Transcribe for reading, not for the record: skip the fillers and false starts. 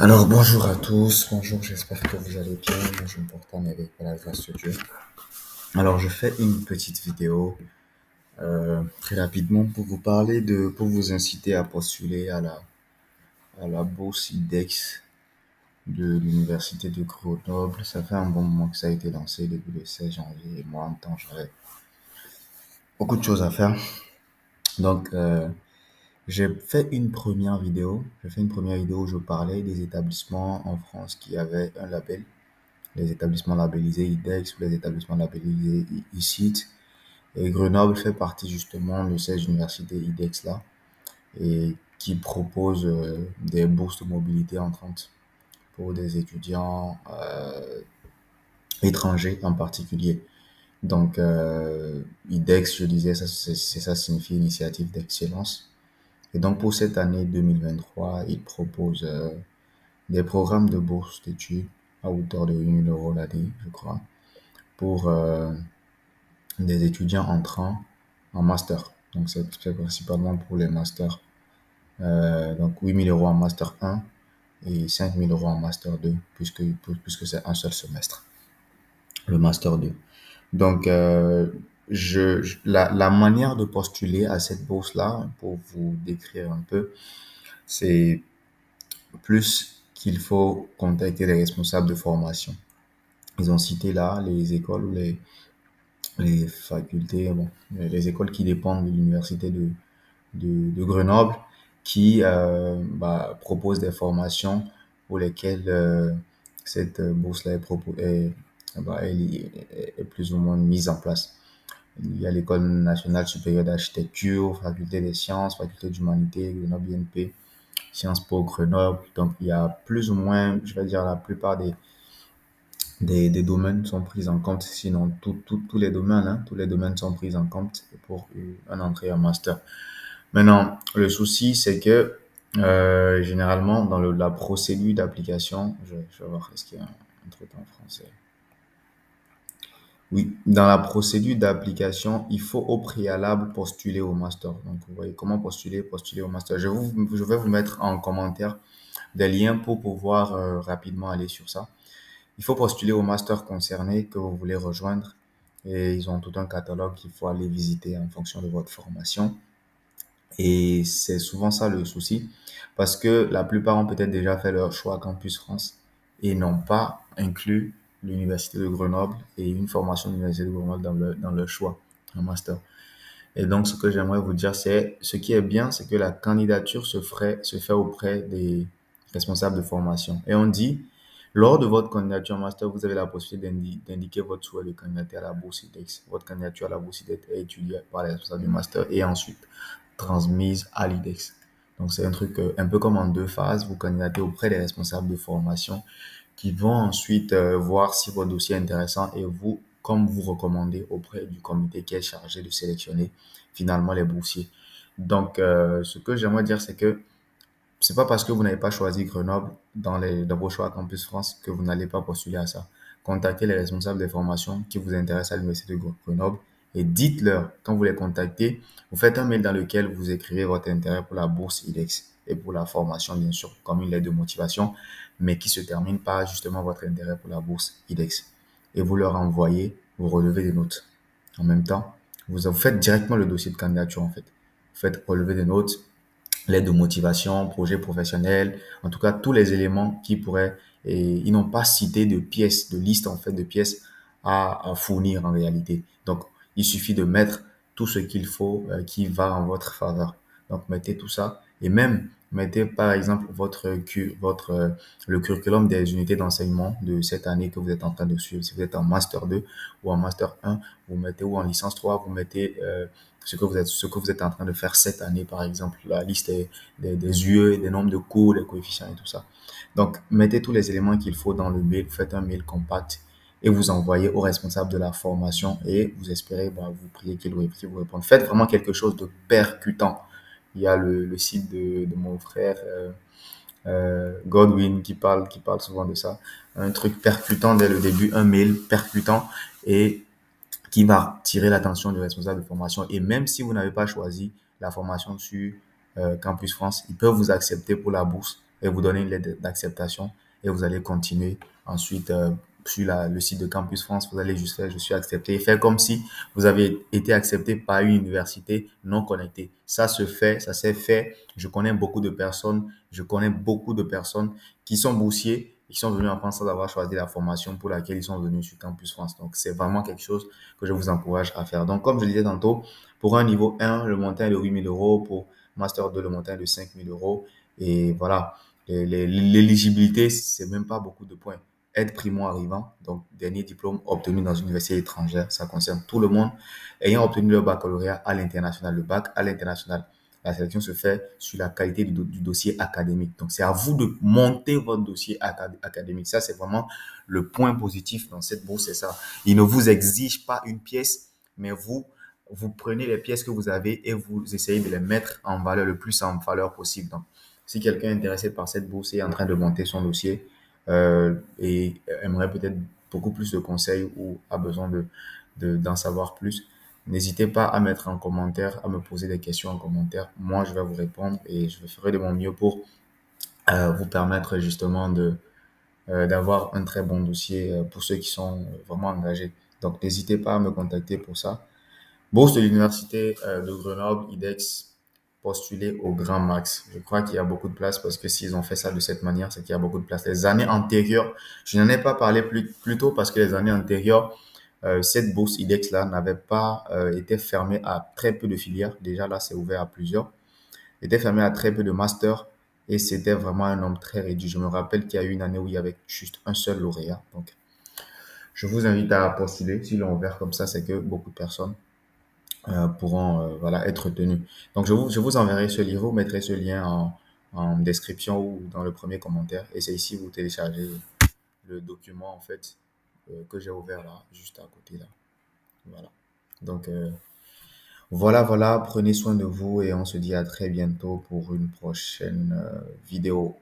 Alors bonjour à tous, bonjour, j'espère que vous allez bien. Moi je me porte à merveille par la grâce de Dieu. Alors je fais une petite vidéo très rapidement pour vous parler pour vous inciter à postuler à la bourse IDEX de l'université de Grenoble. Ça fait un bon moment que ça a été lancé depuis le 16 janvier et moi en même temps j'avais beaucoup de choses à faire. Donc j'ai fait une première vidéo. J'ai fait une première vidéo où je parlais des établissements en France qui avaient un label, les établissements labellisés IDEX ou les établissements labellisés ICIT. Et Grenoble fait partie justement de ces universités IDEX là et qui proposent des bourses de mobilité entrantes pour des étudiants étrangers en particulier. Donc IDEX, je disais, ça signifie initiative d'excellence. Et donc pour cette année 2023, ils proposent des programmes de bourse d'études à hauteur de 8 000 € l'année, je crois, pour des étudiants entrant en master. Donc, c'est principalement pour les masters. Donc, 8 000 € en master 1 et 5 000 € en master 2, puisque c'est un seul semestre, le master 2. Donc, la manière de postuler à cette bourse-là, pour vous décrire un peu, c'est plus qu'il faut contacter les responsables de formation. Ils ont cité là les écoles ou les facultés, bon, les écoles qui dépendent de l'université de Grenoble qui propose des formations pour lesquelles cette bourse-là est plus ou moins mise en place. Il y a l'École nationale supérieure d'architecture, faculté des sciences, faculté d'humanité, Grenoble INP, Sciences Po Grenoble. Donc il y a plus ou moins, je vais dire la plupart des domaines sont pris en compte, sinon tous les domaines, hein, tous les domaines sont pris en compte pour un entrée en master. Maintenant, le souci, c'est que généralement, dans la procédure d'application, je vais voir, est-ce qu'il y a un truc en français? Oui, dans la procédure d'application, il faut au préalable postuler au master. Donc, vous voyez comment postuler au master. Je vais vous mettre en commentaire des liens pour pouvoir rapidement aller sur ça. Il faut postuler au master concerné que vous voulez rejoindre et ils ont tout un catalogue qu'il faut aller visiter en fonction de votre formation. Et c'est souvent ça le souci, parce que la plupart ont peut-être déjà fait leur choix à Campus France et n'ont pas inclus l'université de Grenoble et une formation de l'université de Grenoble dans leur choix en master. Et donc, ce que j'aimerais vous dire, c'est, ce qui est bien, c'est que la candidature se fait auprès des responsables de formation. Et on dit, lors de votre candidature en master, vous avez la possibilité d'indiquer votre souhait de candidater à la bourse IDEX. Votre candidature à la bourse IDEX est étudiée par les responsables du master et ensuite transmise à l'IDEX. Donc, c'est un truc un peu comme en deux phases. Vous candidatez auprès des responsables de formation qui vont ensuite voir si votre dossier est intéressant et vous, comme vous recommandez auprès du comité qui est chargé de sélectionner finalement les boursiers. Donc, ce que j'aimerais dire, c'est que c'est pas parce que vous n'avez pas choisi Grenoble dans vos choix à Campus France que vous n'allez pas postuler à ça. Contactez les responsables des formations qui vous intéressent à l'Université de Grenoble et dites-leur, quand vous les contactez, vous faites un mail dans lequel vous écrivez votre intérêt pour la bourse IDEX et pour la formation, bien sûr, comme une lettre de motivation, mais qui se termine par justement votre intérêt pour la bourse IDEX. Et vous leur envoyez, vous relevez des notes. En même temps, vous faites directement le dossier de candidature, en fait. Vous faites relever des notes, l'aide de motivation, projet professionnel, en tout cas tous les éléments qui pourraient, et ils n'ont pas cité de pièces, de liste en fait de pièces à fournir en réalité. Donc il suffit de mettre tout ce qu'il faut qui va en votre faveur. Donc mettez tout ça et même mettez par exemple le curriculum des unités d'enseignement de cette année que vous êtes en train de suivre. Si vous êtes en master 2 ou en master 1, vous mettez ou en licence 3, vous mettez ce que vous êtes en train de faire cette année, par exemple, la liste des UE, des nombres de cours, des coefficients et tout ça. Donc, mettez tous les éléments qu'il faut dans le mail, faites un mail compact et vous envoyez au responsable de la formation et vous espérez, vous priez qu'il vous réponde. Faites vraiment quelque chose de percutant. Il y a le site de mon frère Godwin qui parle souvent de ça. Un truc percutant dès le début, un mail percutant et qui va tirer l'attention du responsable de formation. Et même si vous n'avez pas choisi la formation sur Campus France, ils peuvent vous accepter pour la bourse et vous donner une lettre d'acceptation et vous allez continuer. Ensuite, sur le site de Campus France, vous allez juste faire je suis accepté et faire comme si vous avez été accepté par une université non connectée. Ça se fait, ça s'est fait. Je connais beaucoup de personnes qui sont boursiers et qui sont venus en France sans avoir choisi la formation pour laquelle ils sont venus sur Campus France. Donc, c'est vraiment quelque chose que je vous encourage à faire. Donc, comme je le disais tantôt, pour un niveau 1, le montant est de 8 000 euros. Pour Master 2, le montant est de 5 000 euros. Et voilà, l'éligibilité, c'est même pas beaucoup de points. Aide primo-arrivant, donc dernier diplôme obtenu dans une université étrangère, ça concerne tout le monde ayant obtenu le baccalauréat à l'international. Le bac à l'international, la sélection se fait sur la qualité du dossier académique. Donc, c'est à vous de monter votre dossier académique. Ça, c'est vraiment le point positif dans cette bourse, c'est ça. Il ne vous exige pas une pièce, mais vous prenez les pièces que vous avez et vous essayez de les mettre en valeur, le plus en valeur possible. Donc, si quelqu'un est intéressé par cette bourse et est en train de monter son dossier et aimerait peut-être beaucoup plus de conseils ou a besoin d'en savoir plus, n'hésitez pas à mettre en commentaire, à me poser des questions en commentaire. Moi, je vais vous répondre et je ferai de mon mieux pour vous permettre justement d'avoir un très bon dossier pour ceux qui sont vraiment engagés. Donc, n'hésitez pas à me contacter pour ça. Bourse de l'Université de Grenoble, IDEX, postulé au grand max. Je crois qu'il y a beaucoup de place parce que s'ils ont fait ça de cette manière, c'est qu'il y a beaucoup de place. Les années antérieures, je n'en ai pas parlé plus tôt parce que les années antérieures, cette bourse IDEX-là n'avait pas été fermée à très peu de filières. Déjà là, c'est ouvert à plusieurs. Était fermée à très peu de masters et c'était vraiment un nombre très réduit. Je me rappelle qu'il y a eu une année où il y avait juste un seul lauréat. Donc, je vous invite à postuler. S'ils l'ont ouvert comme ça, c'est que beaucoup de personnes pourront voilà, être tenues. Donc, je vous enverrai ce livre, vous mettrez ce lien en description ou dans le premier commentaire. Et c'est ici vous téléchargez le document en fait que j'ai ouvert là, juste à côté là. Voilà. Donc, voilà, prenez soin de vous et on se dit à très bientôt pour une prochaine vidéo.